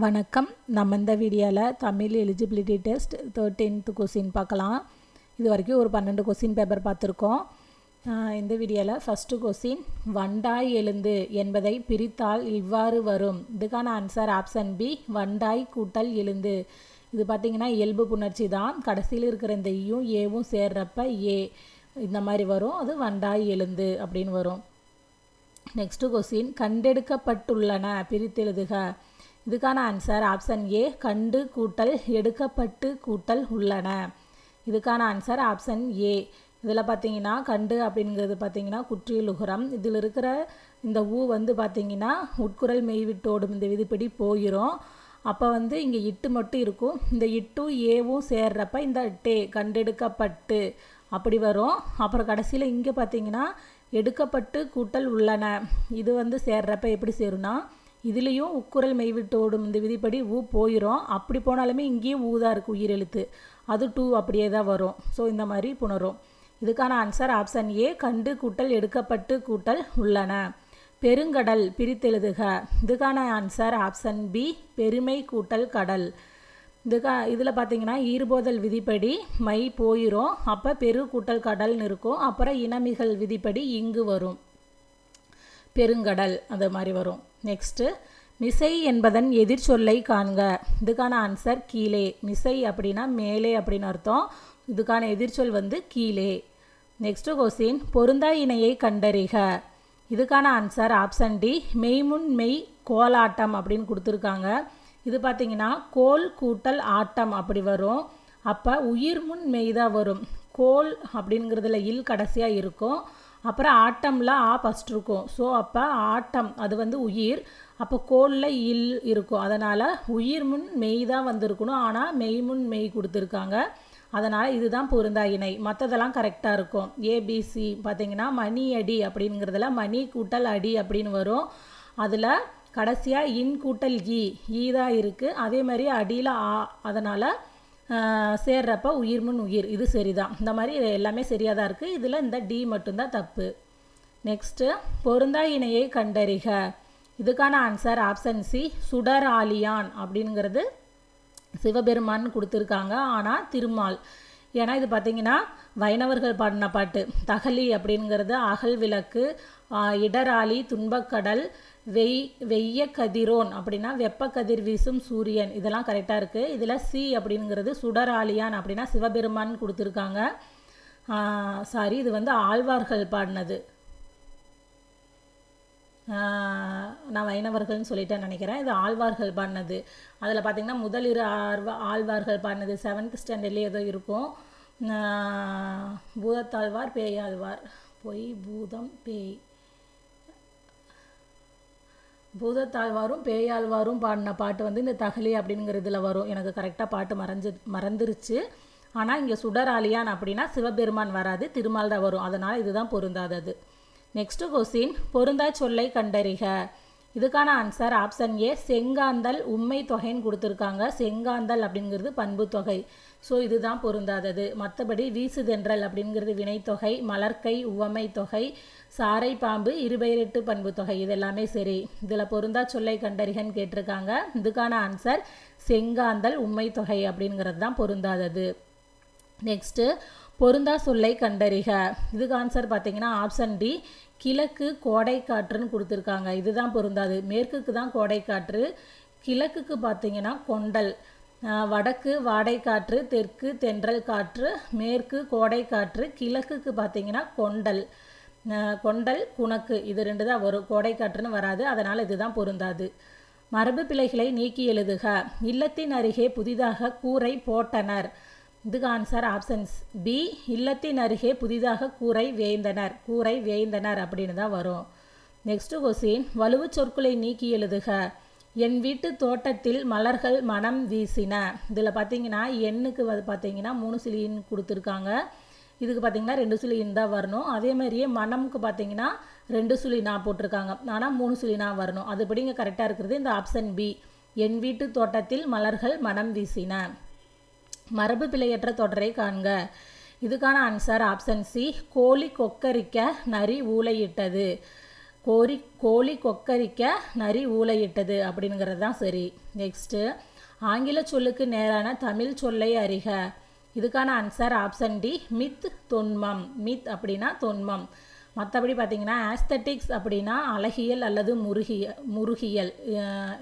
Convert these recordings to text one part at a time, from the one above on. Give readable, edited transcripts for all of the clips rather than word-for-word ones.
வணக்கம். நம்ம இந்த வீடியோவில் Tamil eligibility test 13th question பார்க்கலாம். இது வரைக்கும் ஒரு 12 கொஸ்டின் பேப்பர் பார்த்துருக்கோம். இந்த வீடியோவில் ஃபஸ்ட்டு கொஸ்டின் வண்டாய் எழுந்து என்பதை பிரித்தால் இவ்வாறு வரும். இதுக்கான ஆன்சர் ஆப்ஷன் பி, வண்டாய் கூட்டல் எழுந்து. இது பார்த்திங்கன்னா இயல்பு புணர்ச்சி தான். கடைசியில் இருக்கிற இந்த ஈயும் ஏவும் சேர்றப்ப ஏ இந்த மாதிரி வரும். அது வண்டாய் எழுந்து அப்படின்னு வரும். நெக்ஸ்ட்டு கொஸ்டின் கண்டெடுக்கப்பட்டுள்ளன பிரித்தெழுதுக. இதுக்கான ஆன்சர் ஆப்ஷன் ஏ, கண்டு கூட்டல் எடுக்கப்பட்டு கூட்டல் உள்ளன. இதுக்கான ஆன்சர் ஆப்ஷன் ஏ. இதில் பார்த்தீங்கன்னா கண்டு அப்படிங்கிறது பார்த்தீங்கன்னா குற்றியலுகரம். இதில் இருக்கிற இந்த ஊ பார்த்தீங்கன்னா உட்குரல் மெய்விட்டோடும் இந்த விதிப்படி போயிடும். அப்போ இங்கே இட்டு மட்டும் இருக்கும். இந்த இட்டும் ஏவும் சேர்றப்ப இந்த டே கண்டெடுக்கப்பட்டு அப்படி வரும். அப்புறம் கடைசியில் இங்கே பார்த்தீங்கன்னா எடுக்கப்பட்டு கூட்டல் உள்ளன. இது சேர்றப்ப எப்படி சேரும்னா இதுலேயும் உட்குரல் மெய்விட்டோடும் இந்த விதிப்படி ஊ போயிடும். அப்படி போனாலுமே இங்கேயும் ஊ தான் இருக்குது உயிரெழுத்து. அது டூ அப்படியே தான் வரும். ஸோ இந்த மாதிரி புணரும். இதுக்கான ஆன்சர் ஆப்ஷன் ஏ, கண்டு கூட்டல் எடுக்கப்பட்டு கூட்டல் உள்ளன. பெருங்கடல் பிரித்தெழுதுக. இதுக்கான ஆன்சர் ஆப்ஷன் பி, பெருமை கூட்டல் கடல். இதில் பார்த்தீங்கன்னா ஈறுபோதல் விதிப்படி மை போயிடும். அப்போ பெரு கூட்டல் கடல்னு இருக்கும். அப்புறம் இனமிகள் விதிப்படி இங்கு வரும், பெருங்கடல் அது மாதிரி வரும். நெக்ஸ்ட்டு மிசை என்பதன் எதிர்ச்சொல்லை காண்க. இதுக்கான ஆன்சர் கீழே. மிசை அப்படின்னா மேலே அப்படின்னு அர்த்தம். இதுக்கான எதிர்ச்சொல் கீழே. நெக்ஸ்ட்டு கொஸ்டின் பொருந்தா இணையை கண்டறிக. இதுக்கான ஆன்சர் ஆப்ஷன் டி, மெய்முன் மெய் கோலாட்டம் அப்படின்னு கொடுத்துருக்காங்க. இது பார்த்திங்கன்னா கோல் கூட்டல் ஆட்டம் அப்படி வரும். அப்போ உயிர் முன் மெய் தான் வரும். கோல் அப்படிங்கிறதுல இல் கடைசியாக இருக்கும். அப்புறம் ஆட்டமில் ஆ ஃபஸ்ட் இருக்கும். ஸோ அப்போ ஆட்டம் அது உயிர். அப்போ கோலில் இல் இருக்கும். அதனால் உயிர் முன் மெய் தான் வந்திருக்கணும். ஆனால் மெய் முன் மெய் கொடுத்துருக்காங்க. அதனால் இதுதான் பொருந்தா இணை. மற்றதெல்லாம் கரெக்டாக இருக்கும். ஏபிசி பார்த்திங்கன்னா மணி அடி அப்படிங்கிறதுல மணி கூட்டல் அடி அப்படின்னு வரும். அதில் கடைசியாக இன் கூட்டல் ஈ தான் இருக்குது. அதே மாதிரி அடியில் ஆ, அதனால் சேர்றப்ப உயிர் முன் உயிர். இது சரிதான். இந்த மாதிரி எல்லாமே சரியாக தான் இருக்குது. இதில் இந்த டி மட்டும்தான் தப்பு. நெக்ஸ்ட்டு பொருந்தா இணையை கண்டறிக. இதுக்கான ஆன்சர் ஆப்ஷன் சி, சுடர் ஆலியான் அப்படிங்கிறது சிவபெருமான் கொடுத்துருக்காங்க. ஆனால் திருமால். ஏன்னா இது பார்த்திங்கன்னா வைணவர்கள் பாடின பாட்டு. தகலி அப்படிங்கிறது அகல் விளக்கு, இடராளி துன்பக்கடல், வெய்ய கதிரோன் அப்படின்னா வெப்ப கதிர் வீசும் சூரியன். இதெல்லாம் கரெக்டாக இருக்குது. இதில் சி அப்படிங்கிறது சுடராளியான் அப்படின்னா சிவபெருமான் கொடுத்துருக்காங்க. சாரி, இது ஆழ்வார்கள் பாடினது. நான் வைணவர்கள்னு சொல்லிட்டேன்னு நினைக்கிறேன். இது ஆழ்வார்கள் பாடினது. அதில் பார்த்திங்கன்னா முதல் இரு ஆழ்வார்கள் பாடினது 7th ஸ்டாண்டர்ட்லேயே ஏதோ இருக்கும். பூதத்தாழ்வார் பேயாழ்வார், பொய் பூதம் பேய், பூதத்தாழ்வாரும் பேயாழ்வாரும் பாடின பாட்டு இந்த தகலி அப்படிங்கிறதுல வரும். எனக்கு கரெக்டாக பாட்டு மறந்துருச்சு. ஆனால் இங்கே சுடராளியான் அப்படின்னா சிவபெருமான் வராது, திருமால் தான் வரும். அதனால் இதுதான் பொருந்தாதது. நெக்ஸ்ட்டு கொஸ்டின் பொருந்தா சொல்லை கண்டறிக. இதுக்கான ஆன்சர் ஆப்ஷன் ஏ, செங்காந்தல் உண்மை தொகைன்னு கொடுத்துருக்காங்க. செங்காந்தல் அப்படிங்கிறது பண்பு தொகை. ஸோ இதுதான் பொருந்தாதது. மற்றபடி வீசுதென்றல் அப்படிங்கிறது வினைத்தொகை, மலர்க்கை உவமை தொகை, சாரை பாம்பு இருபெயரெட்டு பண்பு தொகை. இது எல்லாமே சரி. இதில் பொருந்தா சொல்லை கண்டறிகன்னு கேட்டிருக்காங்க. இதுக்கான ஆன்சர் செங்காந்தல் உண்மை தொகை அப்படிங்கிறது தான் பொருந்தாதது. நெக்ஸ்ட்டு பொருந்தா சொல்லை கண்டறிக. இதுக்கு ஆன்சர் பார்த்திங்கன்னா ஆப்ஷன் டி, கிழக்கு கோடை காற்றுன்னு கொடுத்துருக்காங்க. இதுதான் பொருந்தாது. மேற்குக்கு தான் கோடை காற்று, கிழக்குக்கு பார்த்திங்கன்னா கொண்டல், வடக்கு வாடை காற்று, தெற்கு தென்றல் காற்று, மேற்கு கோடை காற்று, கிழக்குக்கு பார்த்திங்கன்னா கொண்டல் குணக்கு. இது ரெண்டு தான் வரும். கோடை காற்றுன்னு வராது. அதனால் இதுதான் பொருந்தாது. மரபு பிழைகளை நீக்கி எழுதுக. இல்லத்தின் அருகே புதிதாக கூரை போட்டனர். இதுக்கு ஆன்சர் ஆப்ஷன்ஸ் பி, இல்லத்தின் அருகே புதிதாக கூரை வேய்ந்தனர் அப்படின்னு தான் வரும். நெக்ஸ்ட்டு கொஸ்டின் வலுவு சொற்களை நீக்கி எழுதுக. என் வீட்டு தோட்டத்தில் மலர்கள் மனம் வீசின. இதில் பார்த்தீங்கன்னா எண்ணுக்கு பார்த்தீங்கன்னா 3 சுழின்னு கொடுத்துருக்காங்க. இதுக்கு பார்த்தீங்கன்னா 2 சுழின்னு தான் வரணும். அதே மாதிரியே மனமுக்கு பார்த்தீங்கன்னா 2 சுழி நான் போட்டிருக்காங்க. ஆனால் 3 சுழி நான் வரணும். அதுபடி இங்கே கரெக்டாக இருக்கிறது இந்த ஆப்ஷன் பி, என் வீட்டு தோட்டத்தில் மலர்கள் மனம் வீசின. மரபு பிழையற்ற தொடரை காண்க. இதுக்கான ஆன்சர் ஆப்ஷன் சி, கோழி கொக்கரிக்க நரி ஊளையிட்டது. கோழி கொக்கரிக்க நரி ஊளையிட்டது அப்படிங்கிறது தான் சரி. நெக்ஸ்ட்டு ஆங்கில சொல்லுக்கு நேரான தமிழ் சொல்லை அறிக. இதுக்கான ஆன்சர் ஆப்ஷன் டி, மித் தொன்மம். மித் அப்படின்னா தொன்மம். மற்றபடி பார்த்திங்கன்னா ஆஸ்தட்டிக்ஸ் அப்படின்னா அழகியல் அல்லது முருகியல்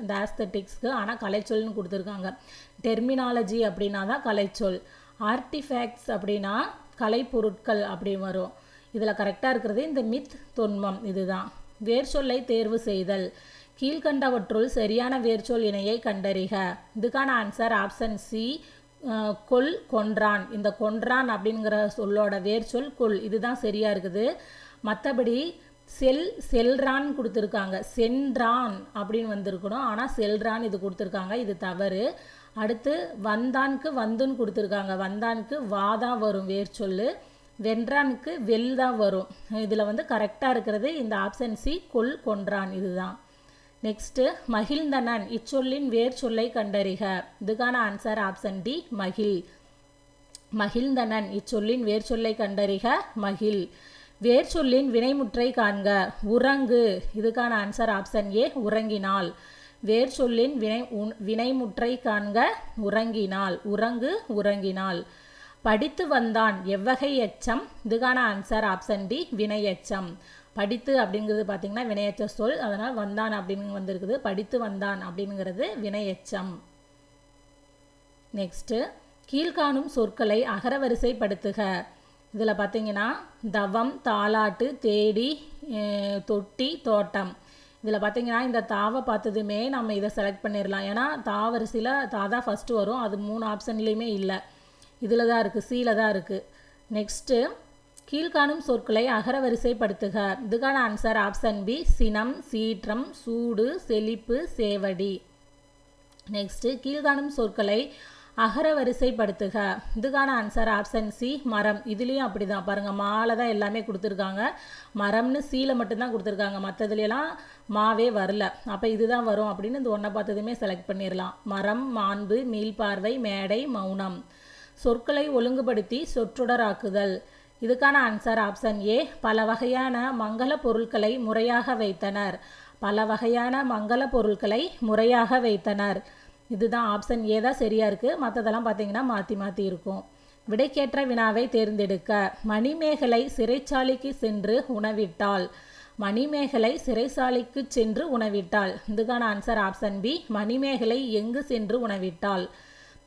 இந்த ஆஸ்தட்டிக்ஸ்க்கு. ஆனால் கலைச்சொல்னு கொடுத்துருக்காங்க. டெர்மினாலஜி அப்படின்னா தான் கலைச்சொல். ஆர்டிஃபேக்ட்ஸ் அப்படின்னா கலைப்பொருட்கள் அப்படி வரும். இதில் கரெக்டாக இருக்கிறது இந்த மித் தொன்மம் இதுதான். வேர்ச்சொல்லை தேர்வு செய்தல். கீழ்கண்டவற்றுள் சரியான வேர்ச்சொல் இணையை கண்டறிக. இதுக்கான ஆன்சர் ஆப்ஷன் சி, கொல் கொன்றான். இந்த கொன்றான் அப்படிங்கிற சொல்லோட வேர்ச்சொல் கொல். இதுதான் சரியாக இருக்குது. மற்றபடி செல்றான் கொடுத்துருக்காங்க. சென்றான் அப்படின்னு வந்திருக்கணும். ஆனால் செல்றான் இது கொடுத்துருக்காங்க. இது தவறு. அடுத்து வந்தானுக்கு வந்துன்னு கொடுத்துருக்காங்க. வந்தானுக்கு வாதான் வரும் வேர்ச்சொல். வென்றானுக்கு வெல் தான் வரும். இதில் கரெக்டாக இருக்கிறது இந்த ஆப்ஷன் சி, கொல் கொன்றான். இதுதான். நெக்ஸ்ட்டு மகிழ்ந்தனன் இச்சொல்லின் வேர் சொல்லை கண்டறிக. இதுக்கான ஆன்சர் ஆப்ஷன் டி, மகிழ். மகிழ்ந்தனன் இச்சொல்லின் வேர் சொல்லை கண்டறிக, மகிழ். வேர் சொல்லின் வினைமுற்றை காண்க. உறங்கு. இதுக்கான ஆன்சர் ஆப்ஷன் ஏ, உறங்கினாள். வேர் சொல்லின் வினைமுற்றை காண்க. உறங்கினாள். உறங்கு, உறங்கினாள். படித்து வந்தான் எவ்வகை எச்சம். இதுக்கான ஆன்சர் ஆப்ஷன் டி, வினையெச்சம். படித்து அப்படிங்கிறது பார்த்திங்கன்னா வினையெச்ச சொல். அதனால் வந்தான் அப்படின்னு வந்திருக்குது. படித்து வந்தான் அப்படிங்கிறது வினையெச்சம். நெக்ஸ்ட்டு கீழ்காணும் சொற்களை அகரவரிசைப்படுத்துக. இதில் பார்த்திங்கன்னா தவம், தாலாட்டு, தேடி, தொட்டி, தோட்டம். இதில் பார்த்திங்கன்னா இந்த தாவை பார்த்ததுமே நம்ம இதை செலக்ட் பண்ணிடலாம். ஏன்னா தாவரிசையில் தான் ஃபஸ்ட்டு வரும். அது 3 ஆப்ஷன்லேயுமே இல்லை. இதில் தான் இருக்குது, சியில் தான் இருக்குது. நெக்ஸ்ட்டு கீழ்காணும் சொற்களை அகரவரிசைப்படுத்துக. இதுக்கான ஆன்சர் ஆப்ஷன் பி, சினம், சீற்றம், சூடு, செழிப்பு, சேவடி. நெக்ஸ்ட்டு கீழ்காணும் சொற்களை அகரவரிசைப்படுத்துக. இதுக்கான ஆன்சர் ஆப்ஷன் சி, மரம். இதுலேயும் அப்படி தான் பாருங்கள், மாலை தான் எல்லாமே கொடுத்துருக்காங்க. மரம்னு சீலை மட்டும்தான் கொடுத்துருக்காங்க. மற்றதுலாம் மாவே வரல. அப்போ இதுதான் வரும் அப்படின்னு இந்த ஒன்றை பார்த்ததுமே செலக்ட் பண்ணிடலாம். மரம், மாண்பு, மீள்பார்வை, மேடை, மௌனம். சொற்களை ஒழுங்குபடுத்தி சொற்றொடராக்குதல். இதுக்கான ஆன்சர் ஆப்ஷன் ஏ, பல வகையான மங்கள பொருட்களை முறையாக வைத்தனர். பல வகையான மங்கள பொருட்களை முறையாக வைத்தனர். இதுதான் ஆப்ஷன் ஏ தான் சரியாக இருக்குது. மற்றதெல்லாம் பார்த்திங்கன்னா மாற்றி மாற்றி இருக்கும். விடைக்கேற்ற வினாவை தேர்ந்தெடுக்க. மணிமேகலை சிறைச்சாலைக்கு சென்று உணவிட்டாள். மணிமேகலை சிறைச்சாலைக்கு சென்று உணவிட்டாள். இதுக்கான ஆன்சர் ஆப்ஷன் பி, மணிமேகலை எங்கு சென்று உணவிட்டாள்.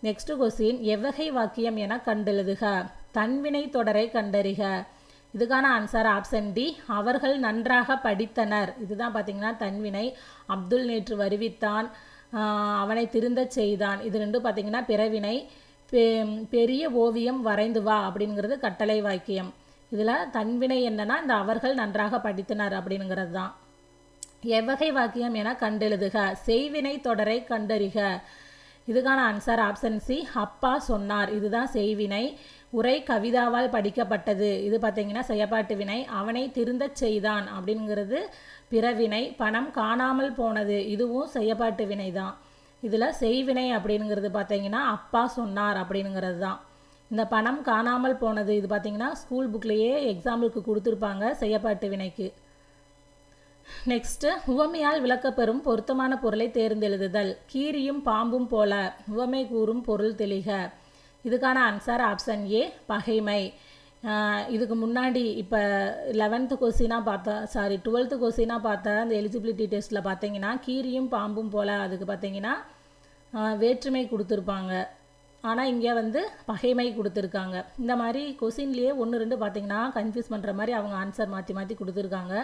நெக்ஸ்ட் கொஸ்டின், எவ்வகை வாக்கியம் என கண்டெழுதுக. தன்வினை தொடரை கண்டறிக. இதுக்கான ஆன்சர் ஆப்ஷன் டி, அவர்கள் நன்றாக படித்தனர். இதுதான் பார்த்திங்கன்னா தன்வினை. அப்துல் நேற்று வருவித்தான், அவனை திருந்த செய்தான். இது ரெண்டும் பார்த்திங்கன்னா பிறவினை. பெரிய ஓவியம் வரைந்து வா அப்படிங்கிறது கட்டளை வாக்கியம். இதில் தன்வினை என்னன்னா இந்த அவர்கள் நன்றாக படித்தனர் அப்படிங்கிறது தான். எவ்வகை வாக்கியம் என கண்டெழுதுக. செய்வினை தொடரை கண்டறிக. இதுக்கான ஆன்சர் ஆப்ஷன் சி, அப்பா சொன்னார். இதுதான் செய்வினை. உரை கவிதாவால் படிக்கப்பட்டது. இது பார்த்திங்கன்னா செயப்பாட்டு வினை. அவனை திருந்தச் செய்தான் அப்படிங்கிறது பிறவினை. பணம் காணாமல் போனது. இதுவும் செயப்பாட்டு வினை தான். இதில் செய்வினை அப்படிங்கிறது பார்த்திங்கன்னா அப்பா சொன்னார் அப்படிங்கிறது தான். இந்த பணம் காணாமல் போனது இது பார்த்திங்கன்னா ஸ்கூல் புக்லேயே எக்ஸாம்பிளுக்கு கொடுத்துருப்பாங்க செயப்பாட்டு வினைக்கு. நெக்ஸ்ட்டு உவமையால் விளக்கப்பெறும் பொருத்தமான பொருளை தேர்ந்தெழுதுதல். கீரியும் பாம்பும் போல. உவமை கூறும் பொருள் தெளிக. இதுக்கான ஆன்சர் ஆப்ஷன் ஏ, பகைமை. இதுக்கு முன்னாடி இப்போ 11th கொஸ்டினாக பார்த்தா 12th கொஸ்டினாக பார்த்தா அந்த எலிஜிபிலிட்டி டெஸ்ட்டில் பார்த்தீங்கன்னா கீரியும் பாம்பும் போல் அதுக்கு பார்த்தீங்கன்னா வேற்றுமை கொடுத்துருப்பாங்க. ஆனால் இங்கே பகைமை கொடுத்துருக்காங்க. இந்த மாதிரி கொஸ்டின்லேயே 1, 2 பார்த்தீங்கன்னா கன்ஃபியூஸ் பண்ணுற மாதிரி அவங்க ஆன்சர் மாற்றி மாற்றி கொடுத்துருக்காங்க.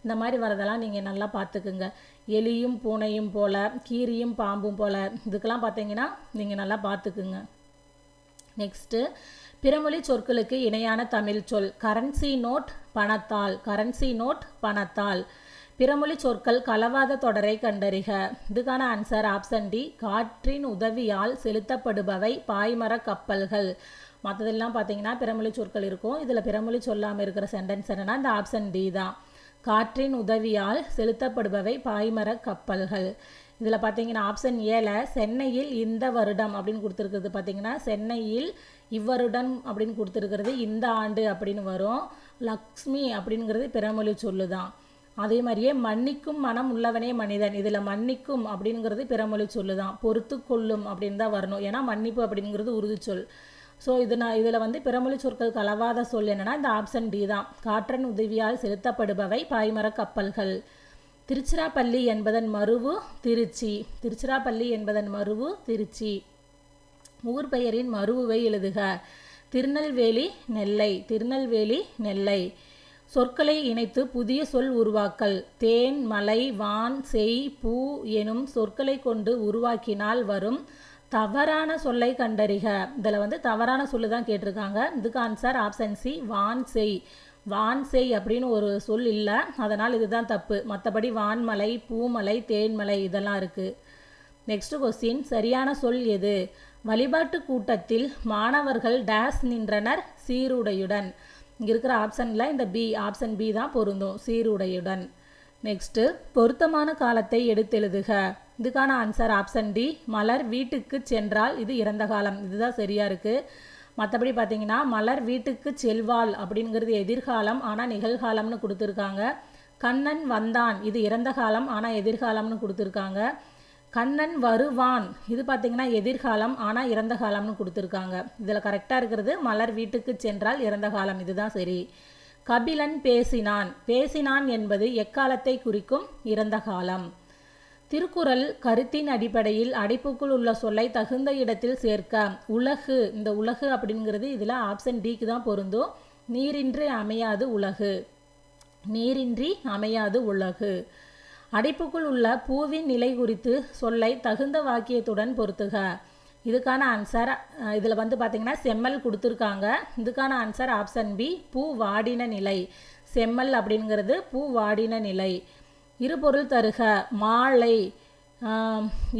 இந்த மாதிரி வரதெல்லாம் நீங்கள் நல்லா பார்த்துக்குங்க. எலியும் பூனையும் போல், கீரியும் பாம்பும் போல், இதுக்கெல்லாம் பார்த்தீங்கன்னா நீங்கள் நல்லா பார்த்துக்குங்க. நெக்ஸ்ட்டு பிறமொழி சொற்களுக்கு இணையான தமிழ் சொல். கரன்சி நோட், பணத்தாள். கரன்சி நோட், பணத்தாள். பிறமொழி சொற்கள் கலவாத தொடரை கண்டறிக. இதுக்கான ஆன்சர் ஆப்ஷன் டி, காற்றின் உதவியால் செலுத்தப்படுபவை பாய்மர கப்பல்கள். மற்றதெல்லாம் பார்த்தீங்கன்னா பிறமொழி சொற்கள் இருக்கும். இதில் பிறமொழி சொல்லாமல் இருக்கிற சென்டென்ஸ் என்னன்னா இந்த ஆப்ஷன் டி தான். காற்றின் உதவியால் செலுத்தப்படுபவை பாய்மர கப்பல்கள். இதில் பார்த்தீங்கன்னா ஆப்ஷன் ஏல சென்னையில் இந்த வருடம் அப்படின்னு கொடுத்துருக்குறது பார்த்தீங்கன்னா சென்னையில் இவ்வருடம் அப்படின்னு கொடுத்துருக்கிறது இந்த ஆண்டு அப்படின்னு வரும். லக்ஷ்மி அப்படிங்கிறது பிறமொழி சொல்லு தான். அதே மாதிரியே மன்னிக்கும் மனம் உள்ளவனே மனிதன். இதில் மன்னிக்கும் அப்படிங்கிறது பிறமொழி சொல்லுதான். பொறுத்து கொள்ளும் அப்படின்னு தான் வரணும். ஏன்னா மன்னிப்பு அப்படிங்கிறது உறுதிச்சொல். ஸோ இதில் வந்து பிறமொழி சொற்கள் கலவாத சொல் என்னென்னா இந்த ஆப்ஷன் டி தான். காற்றின் உதவியால் செலுத்தப்படுபவை பாய்மர கப்பல்கள். திருச்சிராப்பள்ளி என்பதன் மருவு திருச்சி. திருச்சிராப்பள்ளி என்பதன் மருவு திருச்சி. ஊர் பெயரின் மருவுவை எழுதுக. திருநெல்வேலி நெல்லை. திருநெல்வேலி நெல்லை. சொற்களை இணைத்து புதிய சொல் உருவாக்கல். தேன், மலை, வான், செய், பூ எனும் சொற்களை கொண்டு உருவாக்கினால் வரும் தவறான சொல்லை கண்டறிக. இதில் வந்து தவறான சொல்லு தான் கேட்டிருக்காங்க. இதுக்கு ஆன்சர் ஆப்ஷன் சி வான் செய். வான் செய் அப்படின்னு ஒரு சொல் இல்லை, அதனால் இதுதான் தப்பு. மற்றபடி வான்மலை, பூமலை, தேன்மலை இதெல்லாம் இருக்குது. நெக்ஸ்ட் கொஸ்டின், சரியான சொல் எது? வழிபாட்டு கூட்டத்தில் மாணவர்கள் டேஸ் நின்றனர் சீருடையுடன். இங்கே இருக்கிற ஆப்ஷனில் இந்த பி, ஆப்ஷன் பி தான் பொருந்தும், சீருடையுடன். நெக்ஸ்ட்டு, பொருத்தமான காலத்தை எடுத்தெழுதுக. இதுக்கான ஆன்சர் ஆப்ஷன் டி மலர் வீட்டுக்கு சென்றால். இது இறந்த காலம், இதுதான் சரியாக இருக்குது. மற்றபடி பார்த்தீங்கன்னா மலர் வீட்டுக்கு செல்வாள் அப்படிங்கிறது எதிர்காலம், ஆனால் நிகழ்காலம்னு கொடுத்துருக்காங்க. கண்ணன் வந்தான், இது இறந்த காலம் ஆனால் எதிர்காலம்னு கொடுத்துருக்காங்க. கண்ணன் வருவான், இது பார்த்திங்கன்னா எதிர்காலம் ஆனால் இறந்த காலம்னு கொடுத்துருக்காங்க. இதில் கரெக்டாக இருக்கிறது மலர் வீட்டுக்கு சென்றால் இறந்த காலம், இதுதான் சரி. கபிலன் பேசினான். பேசினான் என்பது எக்காலத்தை குறிக்கும்? இறந்த காலம். திருக்குறள் கருத்தின் அடிப்படையில் அடைப்புக்குள் உள்ள சொல்லை தகுந்த இடத்தில் சேர்க்க. உலகு, இந்த உலகு அப்படிங்கிறது இதில் ஆப்ஷன் டிக்கு தான் பொருந்தும். நீரின்றி அமையாது உலகு. நீரின்றி அமையாது உலகு. அடைப்புக்குள் உள்ள பூவின் நிலை குறித்து சொல்லை தகுந்த வாக்கியத்துடன் பொருத்துக. இதுக்கான ஆன்சர் இதில் வந்து பார்த்திங்கன்னா செம்மல் கொடுத்துருக்காங்க. இதுக்கான ஆன்சர் ஆப்ஷன் பி பூ வாடின நிலை. செம்மல் அப்படிங்கிறது பூ வாடின நிலை. இருபொருள் தருக. மாலை.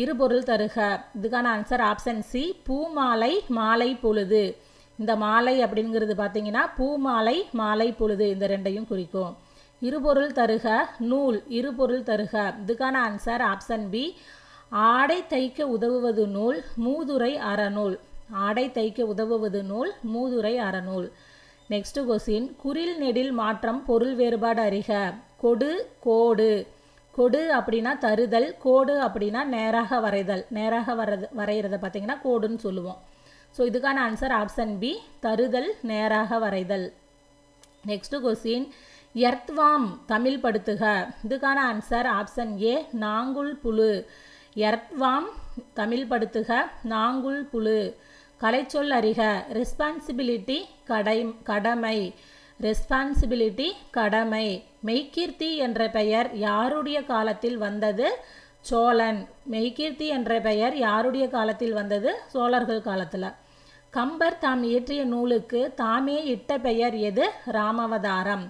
இருபொருள் தருக. இதுக்கான ஆன்சர் ஆப்ஷன் சி பூமாலை மாலை பொழுது. இந்த மாலை அப்படிங்கிறது பார்த்திங்கன்னா பூமாலை மாலை பொழுது, இந்த ரெண்டையும் குறிக்கும். இருபொருள் தருக. நூல். இருபொருள் தருக. இதுக்கான ஆன்சர் ஆப்ஷன் பி ஆடை தைக்க உதவுவது நூல், மூதுரை அறநூல். ஆடை தைக்க உதவுவது நூல், மூதுரை அறநூல். நெக்ஸ்ட் கொஸ்டின், குறில் நெடில் மாற்றம் பொருள் வேறுபாடு அறிக. கொடு, கோடு. கொடு அப்படின்னா தருதல், கோடு அப்படின்னா நேராக வரைதல். நேராக வரைகிறத பார்த்தீங்கன்னா கோடுன்னு சொல்லுவோம். ஸோ இதுக்கான ஆன்சர் ஆப்ஷன் பி தருதல், நேராக வரைதல். நெக்ஸ்ட் கொஸ்டின், எர்த்வாம் தமிழ் படுத்துக. இதுக்கான ஆன்சர் ஆப்ஷன் ஏ நாங்குள் புழு. எர்த்வாம் தமிழ் படுத்துக. நாங்குள் புழு. கலைச்சொல் அறிக. ரெஸ்பான்சிபிலிட்டி கடமை. ரெஸ்பான்சிபிலிட்டி கடமை. மெய்கீர்த்தி என்ற பெயர் யாருடைய காலத்தில் வந்தது? சோழன். மெய்கீர்த்தி என்ற பெயர் யாருடைய காலத்தில் வந்தது? சோழர்கள் காலத்தில். கம்பர் தாம் இயற்றிய நூலுக்கு தாமே இட்ட பெயர் எது? ராமவதாரம்.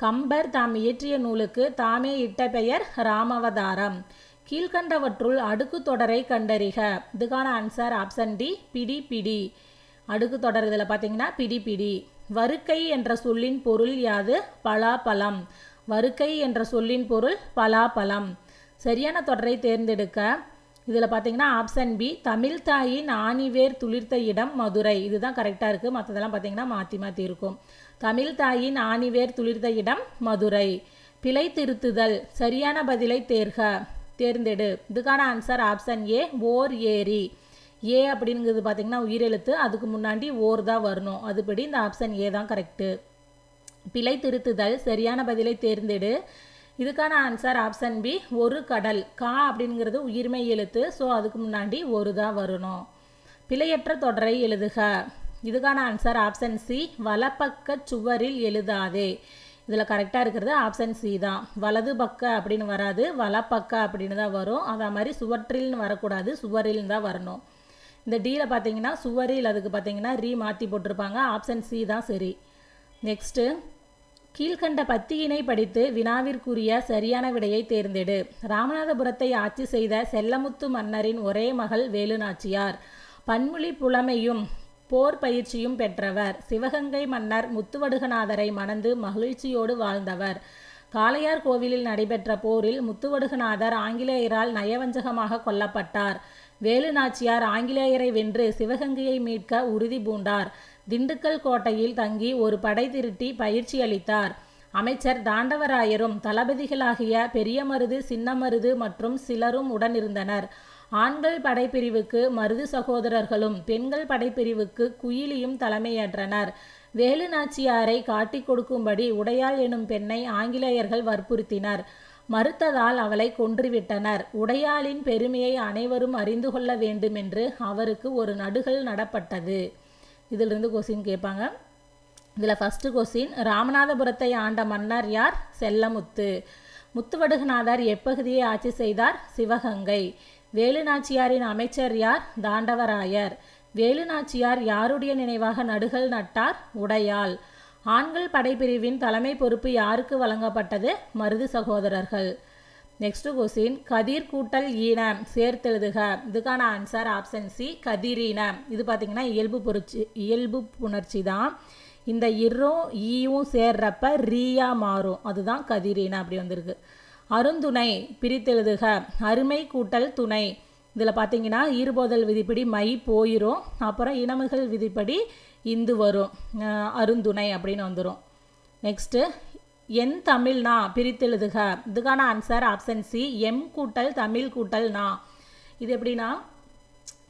கம்பர் தாம் இயற்றிய நூலுக்கு தாமே இட்ட பெயர் ராமவதாரம். கீழ்கண்டவற்றுள் அடுக்கு தொடரை கண்டறிக. இதுக்கான ஆன்சர் ஆப்ஷன் டி பிடி பிடி. அடுக்கு தொடர் இதில் பார்த்தீங்கன்னா பிடி பிடி. வருக்கை என்ற சொல்லின் பொருள் யாது? பலாப்பழம். வருக்கை என்ற சொல்லின் பொருள் பலாப்பழம். சரியான தொடரை தேர்ந்தெடுக்க. இதில் பார்த்தீங்கன்னா ஆப்ஷன் பி தமிழ் தாயின் ஆணிவேர் துளிர்த்த இடம் மதுரை. இதுதான் கரெக்டாக இருக்குது. மற்றதெல்லாம் பார்த்தீங்கன்னா மாற்றி மாற்றி இருக்கும். தமிழ் தாயின் ஆணிவேர் துளிர்த்த இடம் மதுரை. பிழை திருத்துதல். சரியான பதிலை தேர்ந்தெடு. இதுக்கான ஆன்சர் ஆப்ஷன் ஏ ஓர் ஏரி. ஏ அப்படிங்கிறது பார்த்தீங்கன்னா உயிரெழுத்து, அதுக்கு முன்னாடி ஓர் தான் வரணும். அதுபடி இந்த ஆப்ஷன் ஏ தான் கரெக்டு. பிழை திருத்துதல். சரியான பதிலை தேர்ந்தெடு. இதுக்கான ஆன்சர் ஆப்ஷன் பி ஒரு கடல். கா அப்படிங்கிறது உயிர்மை எழுத்து, ஸோ அதுக்கு முன்னாடி ஒரு தான் வரணும். பிழையற்ற தொடரை எழுதுக. இதுக்கான ஆன்சர் ஆப்ஷன் சி வலப்பக்க சுவரில் எழுதாதே. இதில் கரெக்டாக இருக்கிறது ஆப்ஷன் சி தான். வலது பக்க அப்படின்னு வராது, வலப்பக்க அப்படின்னு தான் வரும். அதே மாதிரி சுவற்றில்னு வரக்கூடாது, சுவரில் தான் வரணும். இந்த டியில் பார்த்தீங்கன்னா சுவரில், அதுக்கு பார்த்தீங்கன்னா ரீ மாற்றி போட்டிருப்பாங்க. ஆப்ஷன் சி தான் சரி. நெக்ஸ்ட்டு, கீழ்கண்ட பத்தியினை படித்து வினாவிற்குரிய சரியான விடையை தேர்ந்தெடு. ராமநாதபுரத்தை ஆட்சி செய்த செல்லமுத்து மன்னரின் ஒரே மகள் வேலுநாச்சியார். பன்மொழி புலமையும் போர் பயிற்சியும் பெற்றவர். சிவகங்கை மன்னர் முத்துவடுகநாதரை மணந்து மகிழ்ச்சியோடு வாழ்ந்தவர். காளையார் கோவிலில் நடைபெற்ற போரில் முத்துவடுகநாதர் ஆங்கிலேயரால் நயவஞ்சகமாக கொல்லப்பட்டார். வேலுநாச்சியார் ஆங்கிலேயரை வென்று சிவகங்கையை மீட்க உறுதி பூண்டார். திண்டுக்கல் கோட்டையில் தங்கி ஒரு படை திரட்டி பயிற்சி அளித்தார். அமைச்சர் தாண்டவராயரும் தளபதிகளாகிய பெரிய மருது, சின்ன மருது மற்றும் சிலரும் உடனிருந்தனர். ஆண்கள் படைப்பிரிவுக்கு மருது சகோதரர்களும் பெண்கள் படைப்பிரிவுக்கு குயிலியும் தலைமையேற்றனர். வேலு நாச்சியாரை காட்டிக் கொடுக்கும்படி உடையாள் எனும் பெண்ணை ஆங்கிலேயர்கள் வற்புறுத்தினர். மறுத்ததால் அவளை கொன்றுவிட்டனர். உடையாளின் பெருமையை அனைவரும் அறிந்து கொள்ள வேண்டுமென்று அவருக்கு ஒரு நடுகள் நடப்பட்டது. இதிலிருந்து கொஸ்டின் கேட்பாங்க. இதில் ஃபஸ்ட்டு கொஸ்டின், ராமநாதபுரத்தை ஆண்ட மன்னர் யார்? செல்லமுத்து. முத்துவடுகநாதர் எப்பகுதியை ஆட்சி செய்தார்? சிவகங்கை. வேலுநாச்சியாரின் அமைச்சர் யார்? தாண்டவராயர். வேலுநாச்சியார் யாருடைய நினைவாக நடுகள் நட்டார்? உடையாள். ஆண்கள் படைப்பிரிவின் தலைமை பொறுப்பு யாருக்கு வழங்கப்பட்டது? மருது சகோதரர்கள். நெக்ஸ்ட் கொஸ்டின், கதிர் கூட்டல் ஈனம் சேர்த்தெழுதுக. இதுக்கான ஆன்சர் ஆப்ஷன் சி, கதிரீனம். இது பார்த்தீங்கன்னா இயல்பு புணர்ச்சி தான். இந்த இரும் ஈயும் சேர்றப்ப ரீயா மாறும், அதுதான் கதிரீனம் அப்படி வந்திருக்கு. அருந்துணை பிரித்தெழுதுக. அருமை கூட்டல் துணை. இதில் பார்த்தீங்கன்னா ஈறுபோதல் விதிப்படி மை போயிடும், அப்புறம் இனமுகள் விதிப்படி இந்து வரும், அருந்துணை அப்படின்னு வந்துடும். நெக்ஸ்ட்டு என் தமிழ்னா பிரித்தெழுதுக. இதுக்கான ஆன்சர் ஆப்ஷன் சி, எம் கூட்டல் தமிழ் கூட்டல் நா. இது எப்படின்னா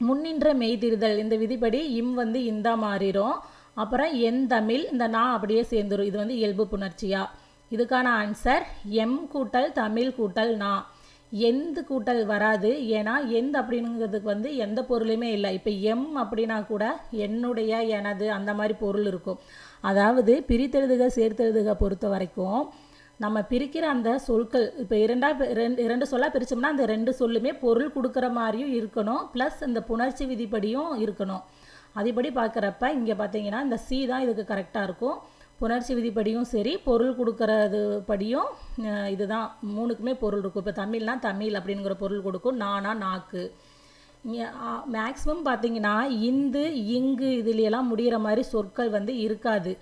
முன்னின்ற மெய்திருதல், இந்த விதிப்படி இம் வந்து இந்தா மாறிடும், அப்புறம் என் தமிழ் இந்த நா அப்படியே சேர்ந்துடும். இது வந்து இயல்பு புணர்ச்சியா. இதுக்கான ஆன்சர் எம் கூட்டல் தமிழ் கூட்டல் நா. எந்த கூட்டல் வராது, ஏன்னா எந்த அப்படிங்கிறதுக்கு வந்து எந்த பொருளுமே இல்லை. இப்போ எம் அப்படின்னா கூட என்னுடைய, எனது அந்த மாதிரி பொருள் இருக்கும். அதாவது பிரித்தெழுதுக சேர்த்தெழுதுக பொறுத்த வரைக்கும் நம்ம பிரிக்கிற அந்த சொற்கள் இப்போ இரண்டு சொல்லாக பிரித்தோம்னா அந்த ரெண்டு சொல்லுமே பொருள் கொடுக்குற மாதிரியும் இருக்கணும், ப்ளஸ் இந்த புணர்ச்சி விதிப்படியும் இருக்கணும். அதேபடி பார்க்குறப்ப இங்கே பார்த்தீங்கன்னா இந்த சி தான் இதுக்கு கரெக்டாக இருக்கும். புணர்ச்சி விதிப்படியும் சரி, பொருள் கொடுக்கறது படியும் இதுதான், மூணுக்குமே பொருள் இருக்கும். இப்போ தமிழ்னா தமிழ் அப்படிங்கிற பொருள் கொடுக்கும், நானா நாக்கு. இங்கே மேக்ஸிமம் பார்த்தீங்கன்னா இந்து இங்கு இதுலையெல்லாம் முடிகிற மாதிரி சொற்கள் வந்து இருக்காது.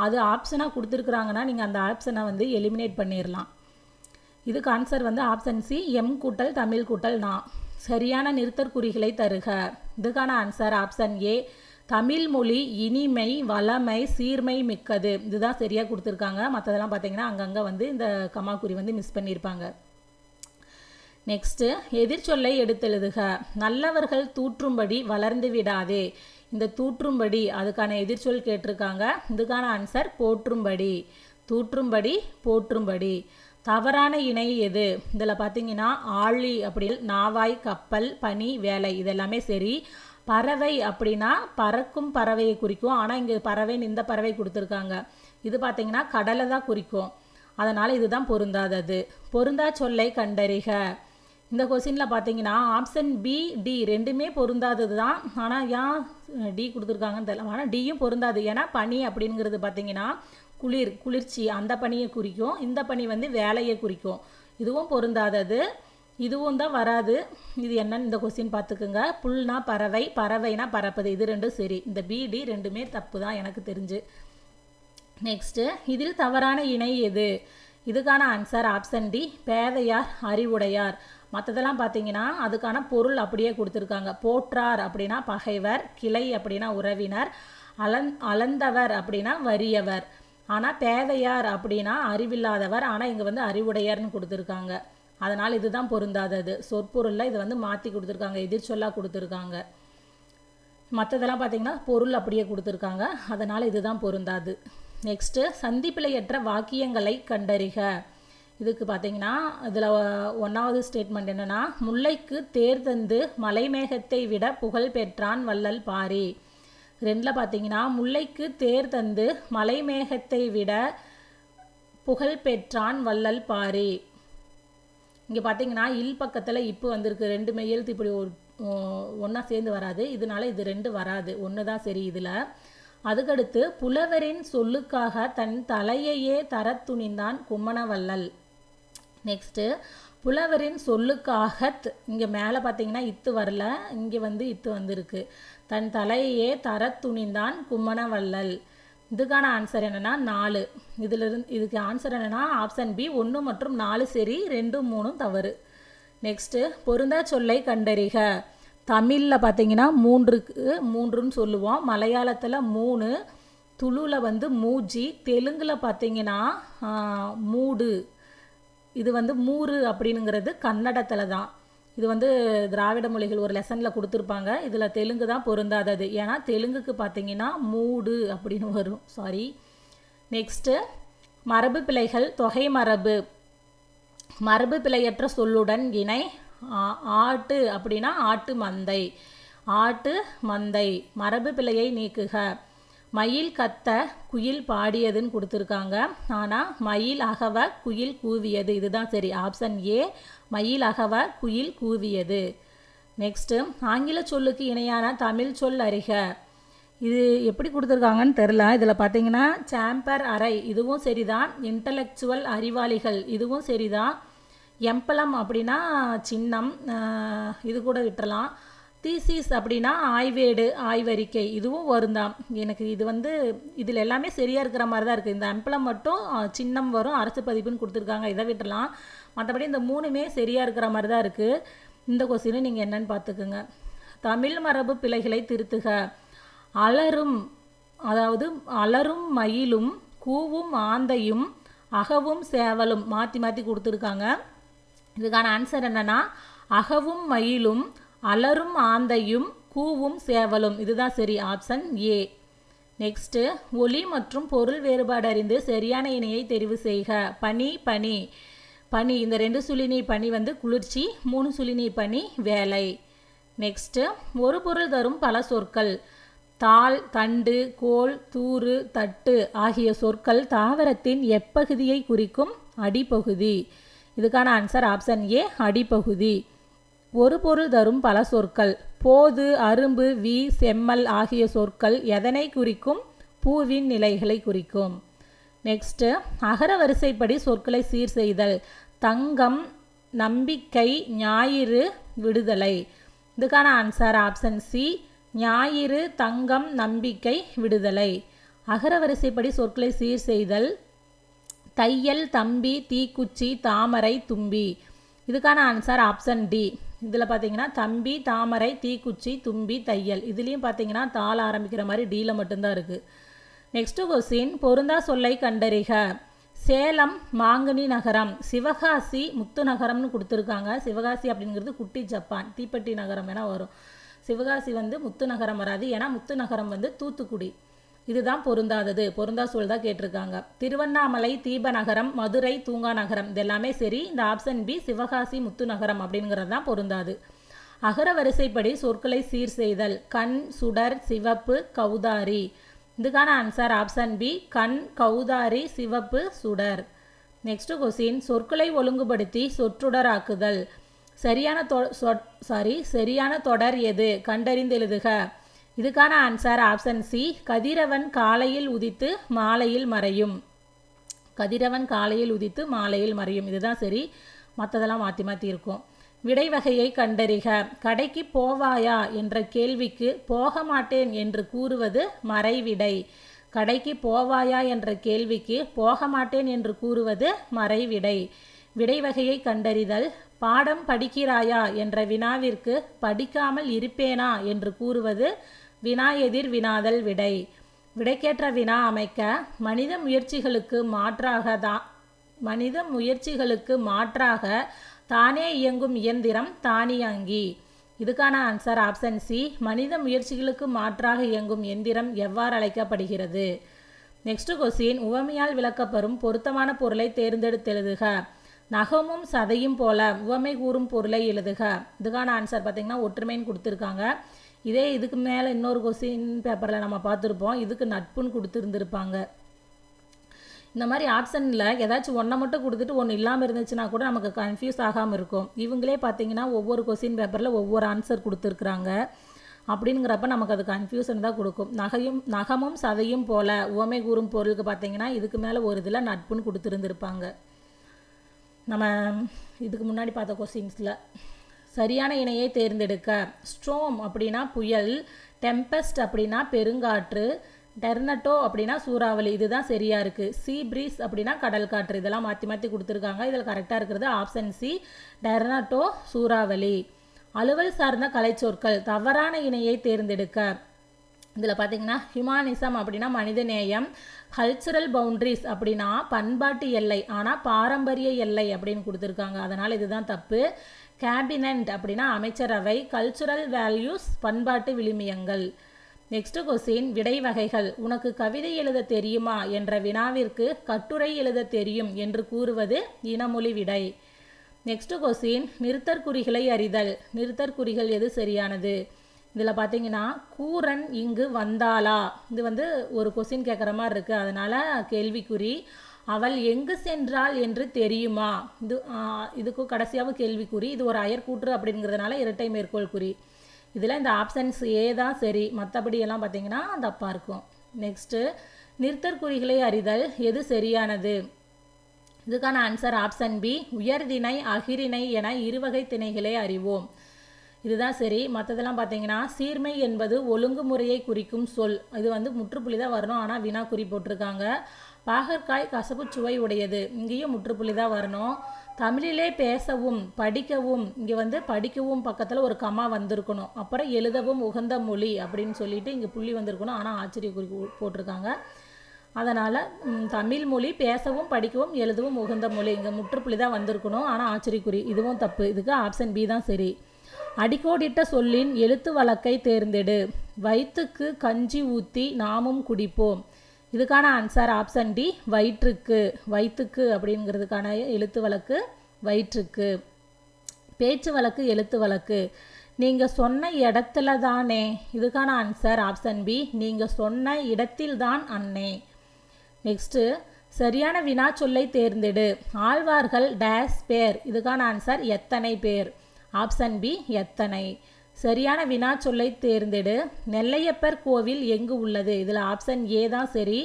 அது ஆப்ஷனாக கொடுத்துருக்குறாங்கன்னா நீங்கள் அந்த ஆப்ஷனை வந்து எலிமினேட் பண்ணிடலாம். இதுக்கு ஆன்சர் வந்து ஆப்ஷன் சி, எம் கூட்டல் தமிழ் கூட்டல் நா. சரியான நிறுத்தற்குறிகளை தருக. இதுக்கான ஆன்சர் ஆப்ஷன் ஏ, தமிழ் மொழி இனிமை, வளமை, சீர்மை மிக்கது. இதுதான் சரியாக கொடுத்துருக்காங்க. மற்றதெல்லாம் பார்த்தீங்கன்னா அங்கங்கே வந்து இந்த கமாக்குறி வந்து மிஸ் பண்ணியிருப்பாங்க. நெக்ஸ்ட்டு எதிர்ச்சொல்லை எடுத்தெழுதுக. நல்லவர்கள் தூற்றும்படி வளர்ந்து விடாதே. இந்த தூற்றும்படி அதுக்கான எதிர்ச்சொல் கேட்டிருக்காங்க. இதுக்கான ஆன்சர் போற்றும்படி. தூற்றும்படி போற்றும்படி. தவறான இணை எது? இதில் பார்த்தீங்கன்னா ஆழி அப்படி, நாவாய், கப்பல், பனி, வேலை, இதெல்லாமே சரி. பறவை அப்படின்னா பறக்கும் பறவையை குறிக்கும், ஆனால் இங்கே பறவைன்னு இந்த பறவை கொடுத்துருக்காங்க. இது பார்த்தீங்கன்னா கடலை தான் குறிக்கும், அதனால் இதுதான் பொருந்தாதது. பொருந்தா சொல்லை கண்டறிக. இந்த கொஸ்டினில் பார்த்தீங்கன்னா ஆப்ஷன் பி, டி ரெண்டுமே பொருந்தாதது தான். ஆனால் ஏன் டி கொடுத்துருக்காங்கன்னு தெரியல. ஆனால் டியும் பொருந்தாது, ஏன்னா பனி அப்படிங்கிறது பார்த்தீங்கன்னா குளிர்ச்சி, அந்த பனியை குறிக்கும். இந்த பனி வந்து வேலையை குறிக்கும். இதுவும் பொருந்தாதது. இதுவும் தான் வராது. இது என்னன்னு இந்த கொஸ்டின் பார்த்துக்குங்க. புல்னா பறவை, பறவைனா பறப்பது, இது ரெண்டும் சரி. இந்த பிடி ரெண்டுமே தப்பு தான் எனக்கு தெரிஞ்சு. நெக்ஸ்ட்டு இதில் தவறான இணை எது? இதுக்கான ஆன்சர் ஆப்ஷன் டி, பேதையார், அறிவுடையார். மற்றதெல்லாம் பார்த்தீங்கன்னா அதுக்கான பொருள் அப்படியே கொடுத்துருக்காங்க. போற்றார் அப்படின்னா பகைவர், கிளை அப்படின்னா உறவினர், அளந்தவர் அப்படின்னா வறியவர். ஆனால் பேதையார் அப்படின்னா அறிவில்லாதவர், ஆனால் இங்கே வந்து அறிவுடையார்னு கொடுத்துருக்காங்க. அதனால் இதுதான் பொருந்தாதது. சொற்பொருளில் இதை வந்து மாற்றி கொடுத்துருக்காங்க, எதிர்ச்சொல்லாக கொடுத்துருக்காங்க. மற்றதெல்லாம் பார்த்திங்கன்னா பொருள் அப்படியே கொடுத்துருக்காங்க, அதனால் இதுதான் பொருந்தாது. நெக்ஸ்ட்டு சந்திப்பிழையற்ற வாக்கியங்களை கண்டறிக. இதுக்கு பார்த்திங்கன்னா இதில் 1வது ஸ்டேட்மெண்ட் என்னென்னா, முல்லைக்கு தேர் தந்து மலைமேகத்தை விட புகழ் பெற்றான் வள்ளல் பாரி. 2ல் பார்த்திங்கன்னா முல்லைக்கு தேர் தந்து மலைமேகத்தை விட புகழ் பெற்றான் வள்ளல் பாரி. இங்கே பார்த்தீங்கன்னா இல் பக்கத்தில் இப்போ வந்திருக்கு, 2 மெய்யெழுத்து இப்படி ஒன்றா சேர்ந்து வராது, இதனால இது 2 வராது, 1 தான் சரி இதில். அதுக்கடுத்து புலவரின் சொல்லுக்காக தன் தலையையே தர துணிந்தான் கும்மணவள்ளல். நெக்ஸ்ட்டு புலவரின் சொல்லுக்காக, இங்கே மேலே பார்த்தீங்கன்னா இத்து வரல, இங்கே வந்து இத்து வந்திருக்கு. தன் தலையையே தர துணிந்தான் கும்மணவள்ளல். இதுக்கான ஆன்சர் என்னென்னா 4. இதுக்கு ஆன்சர் என்னென்னா ஆப்ஷன் பி, 1 மற்றும் 4 சரி, 2, 3 தவறு. நெக்ஸ்ட்டு பொருந்தா சொல்லை கண்டறிக. தமிழில் பார்த்தீங்கன்னா 3ன்னு சொல்லுவோம், மலையாளத்தில் 3, துளுவில் வந்து மூஜி, தெலுங்கில் பார்த்தீங்கன்னா மூடு. இது வந்து மூறு அப்படிங்கிறது கன்னடத்தில் தான். இது வந்து திராவிட மொழிகள் ஒரு லெசனில் கொடுத்துருப்பாங்க. இதில் தெலுங்கு தான் பொருந்தாதது. ஏன்னா தெலுங்குக்கு பார்த்தீங்கன்னா மூடு அப்படின்னு வரும். சாரி. நெக்ஸ்ட்டு மரபு பிழைகள். தொகை மரபு. மரபு பிழையற்ற சொல்லுடன் இணை. ஆட்டு அப்படின்னா ஆட்டு மந்தை. ஆட்டு மந்தை. மரபு பிழையை நீக்குக. மயில் கத்த குயில் பாடியதுன்னு கொடுத்துருக்காங்க. ஆனால் மயில் அகவ குயில் கூவியது. இதுதான் சரி. ஆப்ஷன் ஏ மயில் அகவ குயில் கூவியது. நெக்ஸ்ட்டு ஆங்கில சொல்லுக்கு இணையான தமிழ் சொல் அறிக. இது எப்படி கொடுத்துருக்காங்கன்னு தெரில. இதில் பார்த்தீங்கன்னா சாம்பர் அறை, இதுவும் சரிதான். இன்டலெக்சுவல் அறிவாளிகள், இதுவும் சரிதான். எம்பலம் அப்படின்னா சின்னம், இது கூட விட்டுறலாம். தீசிஸ் அப்படின்னா ஆய்வேடு, ஆய்வறிக்கை, இதுவும் வருந்தான். எனக்கு இது வந்து இதில் எல்லாமே சரியாக இருக்கிற மாதிரி தான் இருக்குது. இந்த எம்பலம் மட்டும் சின்னம் வரும், அரசு பதிப்புன்னு கொடுத்துருக்காங்க, இதை விட்டுறலாம். மற்றபடி இந்த மூணுமே சரியாக இருக்கிற மாதிரி தான் இருக்குது. இந்த கொஸ்டினை நீங்கள் என்னென்னு பார்த்துக்குங்க. தமிழ் மரபு பிழைகளை திருத்துக. அலரும், அதாவது அலரும் மயிலும் கூவும் ஆந்தையும் அகவும் சேவலும் மாற்றி மாற்றி கொடுத்துருக்காங்க. இதுக்கான ஆன்சர் என்னென்னா அகவும் மயிலும் அலரும் ஆந்தையும் கூவும் சேவலும். இதுதான் சரி. Option A. நெக்ஸ்ட்டு ஒலி மற்றும் பொருள் வேறுபாடு அறிந்து சரியான இணையை தெரிவு செய்க. பனி பனி. பனி, இந்த 2 சுழினி பனி வந்து குளிர்ச்சி, 3 சுழினி பனி வேலை. நெக்ஸ்ட்டு ஒரு பொருள் தரும் பல சொற்கள். தாள், தண்டு, கோல், தூறு, தட்டு ஆகிய சொற்கள் தாவரத்தின் எப்பகுதியை குறிக்கும்? அடிப்பகுதி. இதுக்கான ஆன்சர் ஆப்ஷன் ஏ அடிப்பகுதி. ஒரு பொருள் தரும் பல சொற்கள். போது, அரும்பு, வி, செம்மல் ஆகிய சொற்கள் எதனை குறிக்கும்? பூவின் நிலைகளை குறிக்கும். நெக்ஸ்ட்டு அகர வரிசைப்படி சொற்களை சீர் செய்தல். தங்கம், நம்பிக்கை, ஞாயிறு, விடுதலை. இதுக்கான ஆன்சர் ஆப்ஷன் சி ஞாயிறு, தங்கம், நம்பிக்கை, விடுதலை. அகர வரிசைப்படி சொற்களை சீர் செய்தல். தையல், தம்பி, தீக்குச்சி, தாமரை, தும்பி. இதுக்கான ஆன்சர் ஆப்ஷன் டி. இதில் பார்த்தீங்கன்னா தம்பி, தாமரை, தீக்குச்சி, தும்பி, தையல். இதுலேயும் பார்த்தீங்கன்னா தாள் ஆரம்பிக்கிற மாதிரி டீயில் மட்டும்தான் இருக்குது. நெக்ஸ்ட்டு கொஸ்டின் பொருந்தா சொல்லை கண்டறிக. சேலம் மாங்கனி நகரம், சிவகாசி முத்து நகரம்னு கொடுத்துருக்காங்க. சிவகாசி அப்படிங்கிறது குட்டி ஜப்பான், தீப்பெட்டி நகரம் என வரும். சிவகாசி வந்து முத்து நகரம் வராது, ஏன்னா முத்து நகரம் வந்து தூத்துக்குடி. இதுதான் பொருந்தாதது. பொருந்தா சொல் தான் கேட்டிருக்காங்க. திருவண்ணாமலை தீப நகரம், மதுரை தூங்கா நகரம். இது எல்லாமே சரி. இந்த ஆப்ஷன் பி சிவகாசி முத்து நகரம் அப்படிங்கிறது தான் பொருந்தாது. அகர வரிசைப்படி சொற்களை சீர் செய்தல். கண், சுடர், சிவப்பு, கௌதாரி. இதுக்கான ஆன்சர் ஆப்ஷன் பி கண், கௌதாரி, சிவப்பு, சுடர். நெக்ஸ்ட் கொஸ்டின் சொற்களை ஒழுங்குபடுத்தி சொற்றொடராக்குதல். சரியான தொடர் எது? கண்டறிந்து எழுதுக. இதுக்கான ஆன்சர் ஆப்ஷன் சி கதிரவன் காலையில் உதித்து மாலையில் மறையும். கதிரவன் காலையில் உதித்து மாலையில் மறையும். இதுதான் சரி. மற்றதெல்லாம் மாற்றி மாற்றி இருக்கும். விடை வகையை கண்டறிக. கடைக்கு போவாயா என்ற கேள்விக்கு போக மாட்டேன் என்று கூறுவது மறைவிடை. கடைக்கு போவாயா என்ற கேள்விக்கு போக மாட்டேன் என்று கூறுவது மறைவிடை. விடை வகையை கண்டறிதல். பாடம் படிக்கிறாயா என்ற வினாவிற்கு படிக்காமல் இருப்பேனா என்று கூறுவது வினா எதிர் வினாதல் விடை. விடைக்கேற்ற வினா அமைக்க மனித முயற்சிகளுக்கு மாற்றாக தானே இயங்கும் இயந்திரம் தானியங்கி. இதுக்கான ஆன்சர் ஆப்ஷன் சி மனித முயற்சிகளுக்கு மாற்றாக இயங்கும் எந்திரம் எவ்வாறு அழைக்கப்படுகிறது? நெக்ஸ்ட் கொஸ்டின் உவமையால் விளக்கப்பெறும் பொருத்தமான பொருளை தேர்ந்தெடுத்தெழுதுக. நகமும் சதையும் போல உவமை கூறும் பொருளை எழுதுக. இதுக்கான ஆன்சர் பார்த்திங்கன்னா ஒற்றுமைன்னு கொடுத்துருக்காங்க. இதே இதுக்கு மேலே இன்னொரு கொஸ்டின் பேப்பரில் நம்ம பார்த்துருப்போம். இதுக்கு நட்புன்னு கொடுத்துருந்துருப்பாங்க. இந்த மாதிரி ஆப்ஷனில் ஏதாச்சும் ஒன்றை மட்டும் கொடுத்துட்டு ஒன்று இல்லாமல் இருந்துச்சுன்னா கூட நமக்கு கன்ஃபியூஸ் ஆகாமல் இருக்கும். இவங்களே பார்த்திங்கன்னா ஒவ்வொரு கொஸ்டின் பேப்பரில் ஒவ்வொரு ஆன்சர் கொடுத்துருக்குறாங்க. அப்படிங்கிறப்ப நமக்கு அது கன்ஃபியூஷன் தான் கொடுக்கும். நகமும் சதையும் போல உவமை கூறும் பொருளுக்கு பார்த்திங்கன்னா இதுக்கு மேலே ஒரு இதில் நட்புன்னு கொடுத்துருந்துருப்பாங்க. நம்ம இதுக்கு முன்னாடி பார்த்த கொஸ்டின்ஸில் சரியான இணையை தேர்ந்தெடுக்க. ஸ்ட்ரோம் அப்படின்னா புயல், டெம்பஸ்ட் அப்படின்னா பெருங்காற்று, டெர்னட்டோ அப்படின்னா சூறாவளி. இதுதான் சரியாக இருக்குது. சீ ப்ரீஸ் அப்படின்னா கடல் காற்று. இதெல்லாம் மாற்றி மாற்றி கொடுத்துருக்காங்க. இதில் கரெக்டாக இருக்கிறது ஆப்ஷன் சி டெர்னட்டோ சூறாவளி. அலுவல் சார்ந்த கலைச்சொற்கள். தவறான இணையை தேர்ந்தெடுக்க. இதில் பார்த்தீங்கன்னா ஹியூமானிசம் அப்படின்னா மனிதநேயம், கல்ச்சுரல் பவுண்ட்ரிஸ் அப்படின்னா பண்பாட்டு எல்லை, ஆனால் பாரம்பரிய எல்லை அப்படின்னு கொடுத்துருக்காங்க, அதனால் இதுதான் தப்பு. கேபினட் அப்படின்னா அமைச்சரவை, கல்ச்சுரல் வேல்யூஸ் பண்பாட்டு விழுமியங்கள். நெக்ஸ்ட் கொஸ்டின் விடை வகைகள். உனக்கு கவிதை எழுத தெரியுமா என்ற வினாவிற்கு கட்டுரை எழுத தெரியும் என்று கூறுவது இனமொழி விடை. நெக்ஸ்ட் கொஸ்டின் நிறுத்தற்குறிகளை அறிதல். நிறுத்தற்குறிகள் எது சரியானது? இதில் பார்த்தீங்கன்னா கூரன் இங்கு வந்தாளா, இது ஒரு கொஸ்டின் கேட்குற மாதிரி இருக்குது, அதனால் கேள்விக்குறி. அவள் எங்கு சென்றாள் என்று தெரியுமா, இதுக்கு கடைசியாகவும் கேள்விக்குறி. இது ஒரு அயற்கூற்று அப்படிங்கிறதுனால இரட்டை மேற்கோள் குறி. இதில் இந்த ஆப்ஷன்ஸ் ஏ தான் சரி, மற்றபடியெல்லாம் பார்த்தீங்கன்னா தப்பாக இருக்கும். நெக்ஸ்ட்டு நிறுத்தற்குறிகளை அறிதல் எது சரியானது? இதுக்கான ஆன்சர் ஆப்ஷன் பி, உயர்திணை அகிரிணை என இருவகை திணைகளை அறிவோம். இதுதான் சரி. மற்றதெல்லாம் பார்த்தீங்கன்னா சீர்மை என்பது ஒழுங்குமுறையை குறிக்கும் சொல், இது முற்றுப்புள்ளி தான் வரணும், ஆனால் வினா குறி போட்டிருக்காங்க. பாகற்காய் கசப்பு சுவை உடையது, இங்கேயும் முற்றுப்புள்ளி தான் வரணும். தமிழிலே பேசவும் படிக்கவும், இங்கே படிக்கவும் பக்கத்தில் ஒரு கமா வந்திருக்கணும். அப்புறம் எழுதவும் உகந்த மொழி அப்படின்னு சொல்லிட்டு இங்கே புள்ளி வந்திருக்கணும், ஆனால் ஆச்சரிய குறி போட்டிருக்காங்க. அதனால் தமிழ் மொழி பேசவும் படிக்கவும் எழுதவும் உகந்த மொழி, இங்கே முற்றுப்புள்ளி தான் வந்திருக்கணும், ஆனால் ஆச்சரியக்குறி. இதுவும் தப்பு. இதுக்கு ஆப்ஷன் பி தான் சரி. அடிக்கோடிட்ட சொல்லின் எழுத்து வழக்கை தேர்ந்தெடு. வயிற்றுக்கு கஞ்சி ஊற்றி நாமும் குடிப்போம். இதுக்கான ஆன்சர் ஆப்ஷன் டி, வயிற்றுக்கு. வயிற்றுக்கு அப்படிங்கிறதுக்கான எழுத்து வழக்கு வயிற்றுக்கு. பேச்சு வழக்கு எழுத்து வழக்கு. நீங்கள் சொன்ன இடத்துல தானே, இதுக்கான ஆன்சர் ஆப்ஷன் பி, நீங்கள் சொன்ன இடத்தில்தான் அண்ணே. நெக்ஸ்ட்டு சரியான வினா சொல்லை தேர்ந்தெடு. ஆழ்வார்கள் டேஸ் பேர், இதுக்கான ஆன்சர் எத்தனை பேர், ஆப்ஷன் பி எத்தனை. சரியான வினா சொல்லை தேர்ந்தெடு. நெல்லையப்பர் கோவில் எங்கு உள்ளது? இதில் ஆப்ஷன் ஏ தான் சரி.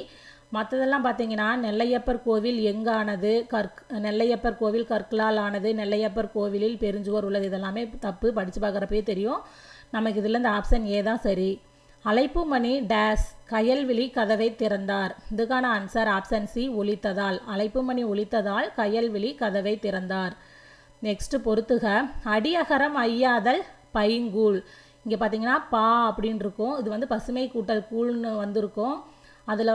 மற்றதெல்லாம் பார்த்தீங்கன்னா நெல்லையப்பர் கோவில் எங்கானது, நெல்லையப்பர் கோவில் கற்களால் ஆனது, நெல்லையப்பர் கோவிலில் பெருஞ்சுவர் உள்ளது, இதெல்லாமே தப்பு. படித்து பார்க்குறப்பே தெரியும் நமக்கு. இதில் இந்த ஆப்ஷன் ஏ தான் சரி. அழைப்பு மணி டேஸ் கயல்விழி கதவை திறந்தார். இதுக்கான ஆன்சர் ஆப்ஷன் சி, ஒலித்ததால். அழைப்பு மணி ஒலித்ததால் கயல்விழி கதவை திறந்தார். நெக்ஸ்ட் பொறுத்துக. அடியகரம் ஐயாதல் பைங்கூழ். இங்கே பார்த்தீங்கன்னா பா அப்படின்னு இருக்கும், இது பசுமை கூட்டல் கூழ்னு வந்திருக்கும். அதில்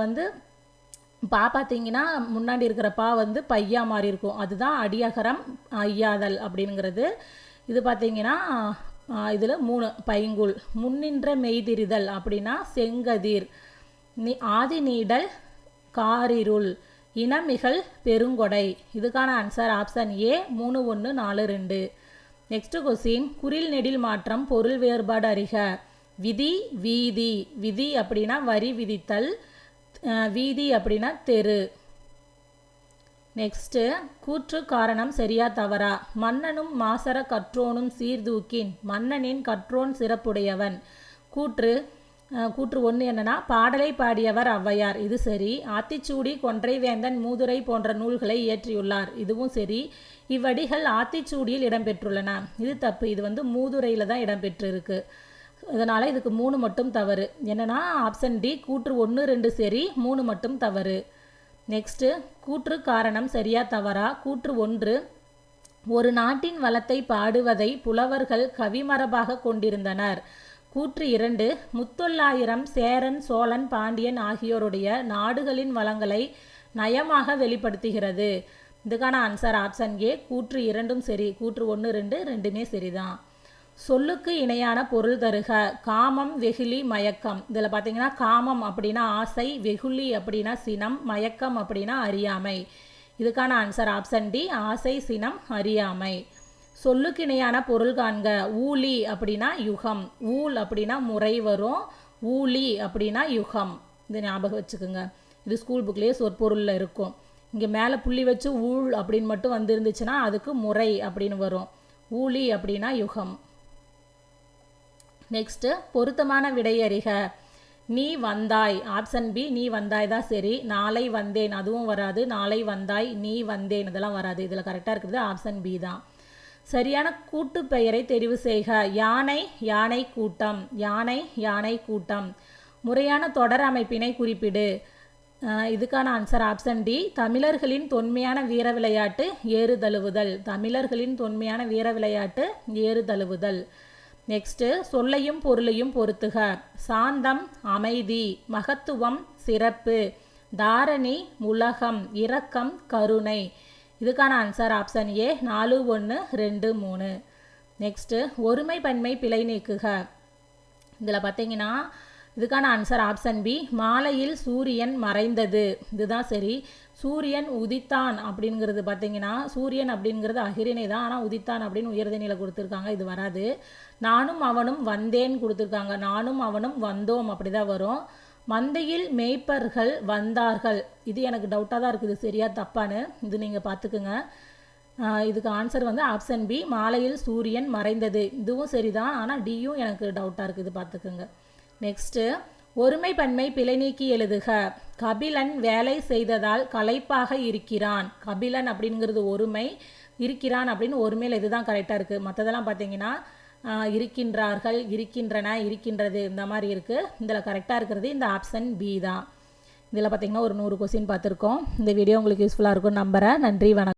பா பார்த்தீங்கன்னா முன்னாடி இருக்கிற பா பையா மாதிரி இருக்கும், அதுதான் அடியகரம் ஐயாதல் அப்படிங்கிறது. இது பார்த்தீங்கன்னா இதில் 3 பைங்கூழ். முன்னின்ற மெய்திரிதல் அப்படின்னா செங்கதிர். ஆதி நீடல் காரிருள். இனமிகள் பெருங்கொடை. இதுக்கான answer option A, 3, 1, 4, 2. Next question குறில் நெடில் மாற்றம் பொருள் வேறுபாடு அறிக. விதி வீதி. விதி அப்படின்னா வரி விதித்தல், வீதி அப்படின்னா தெரு. நெக்ஸ்ட்டு கூற்று காரணம் சரியா தவறா. மன்னனும் மாசற கற்றோனும் சீர்தூக்கின் மன்னனின் கற்றோன் சிறப்புடையவன். கூற்று 1 என்னன்னா பாடலை பாடியவர் ஔவையார், இது சரி. ஆத்திச்சூடி, கொன்றை வேந்தன், மூதுரை போன்ற நூல்களை இயற்றியுள்ளார், இதுவும் சரி. இவ்வடிகள் ஆத்திச்சூடியில் இடம்பெற்றுள்ளன, இது தப்பு. இது மூதுரையில் தான் இடம்பெற்றிருக்கு, இதனால் இதுக்கு 3 மட்டும் தவறு. என்னன்னா ஆப்ஷன் டி, கூற்று 1, 2 சரி, 3 மட்டும் தவறு. நெக்ஸ்ட்டு கூற்று காரணம் சரியா தவறா. கூற்று 1, ஒரு நாட்டின் வளத்தை பாடுவதை புலவர்கள் கவிமரபாக கொண்டிருந்தனர். கூற்று 2, முத்தொள்ளாயிரம் சேரன், சோழன், பாண்டியன் ஆகியோருடைய நாடுகளின் வளங்களை நயமாக வெளிப்படுத்துகிறது. இதுக்கான ஆன்சர் ஆப்ஷன் ஏ, கூற்று 2ம் சரி. கூற்று 1, 2 ரெண்டுமே சரிதான். சொல்லுக்கு இணையான பொருள் தருக. காமம், வெகுளி, மயக்கம். இதில் பார்த்தீங்கன்னா காமம் அப்படின்னா ஆசை, வெகுளி அப்படின்னா சினம், மயக்கம் அப்படின்னா அறியாமை. இதுக்கான ஆன்சர் ஆப்ஷன் டி, ஆசை, சினம், அறியாமை. சொல்லுக்கு இணையான பொருள் காண்க. ஊழி அப்படின்னா யுகம், ஊழ் அப்படின்னா முறை வரும், ஊழி அப்படின்னா யுகம். இது ஞாபகம் வச்சுக்கோங்க, இது ஸ்கூல் புக்லேயே சொற்பொருளில் இருக்கும். இங்கே மேலே புள்ளி வச்சு ஊழ் அப்படின்னு மட்டும் வந்துருந்துச்சுன்னா அதுக்கு முறை அப்படின்னு வரும். ஊழி அப்படின்னா யுகம். நெக்ஸ்ட்டு பொருத்தமான விடையறிக. நீ வந்தாய், ஆப்ஷன் பி, நீ வந்தாய் தான் சரி. நாளை வந்தேன், அதுவும் வராது. நாளை வந்தாய், நீ வந்தேன், இதெல்லாம் வராது. இதில் கரெக்டாக இருக்கிறது ஆப்ஷன் பி தான். சரியான கூட்டு பெயரை தெரிவு செய்க. யானை, யானை கூட்டம். யானை, யானை கூட்டம். முறையான தொடர் அமைப்பினை குறிப்பிடு. இதுக்கான ஆன்சர் ஆப்ஷன் டி, தமிழர்களின் தொன்மையான வீர விளையாட்டு ஏறு தழுவுதல். தமிழர்களின் தொன்மையான வீர விளையாட்டு ஏறு தழுவுதல். நெக்ஸ்ட்டு சொல்லையும் பொருளையும் பொறுத்துக. சாந்தம் அமைதி, மகத்துவம் சிறப்பு, தாரணி உலகம், இரக்கம் கருணை. இதுக்கான ஆன்சர் ஆப்ஷன் ஏ 4, 1, 2, 3. நெக்ஸ்ட்டு ஒருமை பன்மை பிழை நீக்குக. இதில் பார்த்தீங்கன்னா இதுக்கான ஆன்சர் ஆப்ஷன் பி மாலையில் சூரியன் மறைந்தது. இதுதான் சரி. சூரியன் உதித்தான் அப்படிங்கிறது பார்த்தீங்கன்னா சூரியன் அப்படிங்கிறது அகிரிணை தான், ஆனால் உதித்தான் அப்படின்னு உயர்தனியில் கொடுத்துருக்காங்க, இது வராது. நானும் அவனும் வந்தேன் கொடுத்துருக்காங்க, நானும் அவனும் வந்தோம் அப்படி தான் வரும். மந்தையில் மேய்ப்பர்கள் வந்தார்கள், இது எனக்கு டவுட்டாக தான் இருக்குது, சரியா தப்பான்னு இது நீங்கள் பார்த்துக்குங்க. இதுக்கு ஆன்சர் வந்து ஆப்ஷன் பி மாலையில் சூரியன் மறைந்தது. இதுவும் சரிதான், ஆனால் டியும் எனக்கு டவுட்டாக இருக்குது, பார்த்துக்குங்க. நெக்ஸ்ட்டு ஒருமை பன்மை பிழை நீக்கி எழுதுக. கபிலன் வேலை செய்ததால் களைப்பாக இருக்கிறான். கபிலன் அப்படிங்கிறது ஒருமை, இருக்கிறான் அப்படின்னு ஒருமையில் இதுதான் கரெக்டாக இருக்குது. மற்றதெல்லாம் பார்த்தீங்கன்னா இருக்கின்றார்கள், இருக்கின்றன, இருக்கின்றது இந்த மாதிரி இருக்குது. இதில் கரெக்டாக இருக்கிறது இந்த ஆப்ஷன் பி தான். இதில் பார்த்தீங்கன்னா ஒரு 100 கொஸ்டின் பார்த்துருக்கோம். இந்த வீடியோ உங்களுக்கு யூஸ்ஃபுல்லாக இருக்கும்னு நம்புகிறேன். நன்றி, வணக்கம்.